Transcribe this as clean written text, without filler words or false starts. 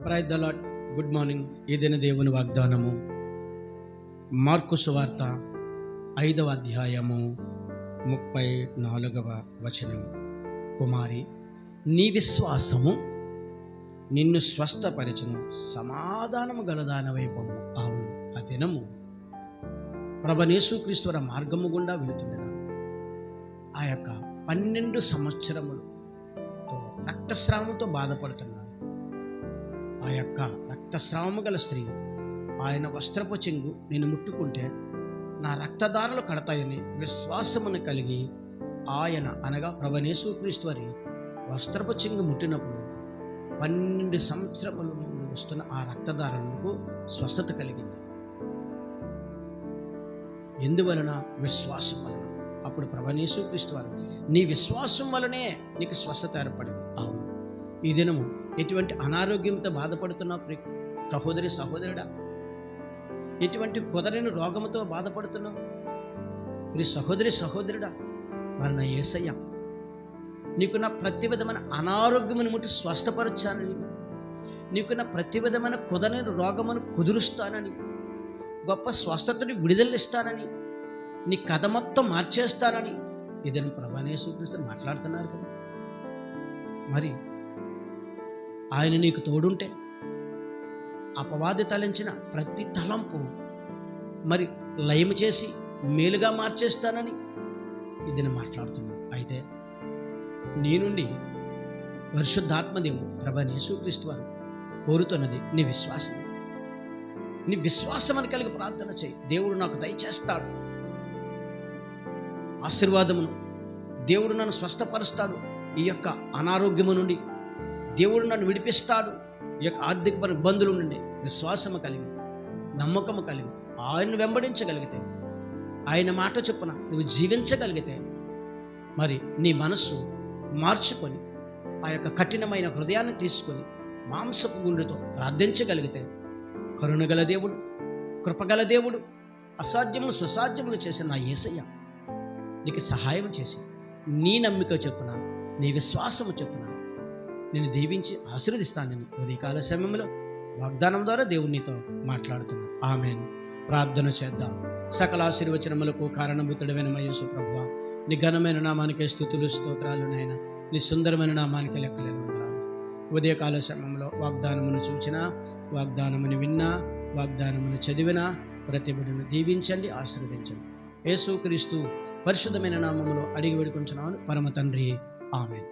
Praise the lord. Good morning. ఏదైనా దేవుని వాగ్దానము మార్కు సువార్త 5వ అధ్యాయము 34వ వచనం. కుమారి, నీ విశ్వాసము నిన్ను స్వస్థపరచును, సమాధానము గలదానవై పొమ్ము. అవును, ఆ దినము ప్రభువైన యేసుక్రీస్తు వారి మార్గము గుండా వెళుతుండగా ఆ యొక్క 12 సంవత్సరములతో రక్తస్రావంతో బాధపడుతున్నారు. ఆ యొక్క రక్తస్రావము గల స్త్రీ ఆయన వస్త్రపు చెంగు నేను ముట్టుకుంటే నా రక్తధారలు కడతాయని విశ్వాసమును కలిగి ఆయన అనగా ప్రభువైన యేసుక్రీస్తు వారి వస్త్రపు చెంగు ముట్టినప్పుడు 12 సంవత్సరముల నుండి వస్తున్న ఆ రక్తధారలకు స్వస్థత కలిగింది. ఎందువలన? విశ్వాసం వలన. అప్పుడు ప్రభువైన యేసుక్రీస్తు వారు, నీ విశ్వాసం వలనే నీకు స్వస్థత ఏర్పడింది. అవును, ఈ దినము ఎటువంటి అనారోగ్యంతో బాధపడుతున్న సహోదరి సహోదరుడా, ఎటువంటి కుదరని రోగంతో బాధపడుతున్నావు ప్రియ సహోదరి సహోదరుడా, మరి నా యేసయ్య నీకున్న ప్రతి విధమైన అనారోగ్యమును ముట్టి స్వస్థపరచానని, నీకున్న ప్రతి విధమైన కుదరని రోగమును కుదురుస్తానని, గొప్ప స్వస్థతని విడుదలనిస్తానని, నీ కథ మొత్తం మార్చేస్తానని ఇదని ప్రభువైన యేసుక్రీస్తు మాట్లాడుతున్నారు కదా. మరి ఆయన నీకు తోడుంటే అపవాది తలంచిన ప్రతి తలంపు మరి లయము చేసి మేలుగా మార్చేస్తానని ఇదని మాట్లాడుతున్నాను. అయితే నీ నుండి పరిశుద్ధాత్మదేవుడు ప్రభువైన యేసుక్రీస్తు వారు కోరుతున్నది నీ విశ్వాసం. నీ విశ్వాసం అని కలిగి ప్రార్థన చేయి. దేవుడు నాకు దయచేస్తాడు ఆశీర్వాదమును, దేవుడు నన్ను స్వస్థపరుస్తాడు, ఈ యొక్క అనారోగ్యము నుండి దేవుడు నన్ను విడిపిస్తాడు, ఈ యొక్క ఆర్థికపర ఇబ్బందుల నుండి విశ్వాసము కలిగి నమ్మకము కలిగి ఆయన్ను వెంబడించగలిగితే, ఆయన మాట చొప్పున నువ్వు జీవించగలిగితే, మరి నీ మనస్సు మార్చుకొని ఆ యొక్క కఠినమైన హృదయాన్ని తీసుకొని మాంసపు గుండెతో ప్రార్థించగలిగితే, కరుణగల దేవుడు, కృపగల దేవుడు, అసాధ్యములు సుసాధ్యములు చేసిన నా యేసయ్య నీకు సహాయం చేసి నీ నమ్మిక చొప్పున నీ విశ్వాసము చొప్పున నేను దీవించి ఆశీర్వదిస్తానని ఉదయకాల సమయంలో వాగ్దానం ద్వారా దేవుడు నీతో మాట్లాడుతున్నాను. ఆమేన్. ప్రార్థన చేద్దాం. సకల ఆశీర్వచనములకు కారణభూతుడైన మా యేసు ప్రభువా, నీ ఘనమైన నామానికి స్తుతులు స్తోత్రాలు నాయన. నీ సుందరమైన నామానికి లెక్కలేని వందనాలు. ఉదయకాల సమయంలో వాగ్దానమును చూచినా, వాగ్దానమును విన్నా, వాగ్దానమును చదివినా ప్రతి బిడ్డను దీవించండి, ఆశీర్వదించండి. యేసుక్రీస్తు పరిశుద్ధమైన నామములో అడిగి వేడుకొంచున్నాను పరమ తండ్రి. ఆమేన్.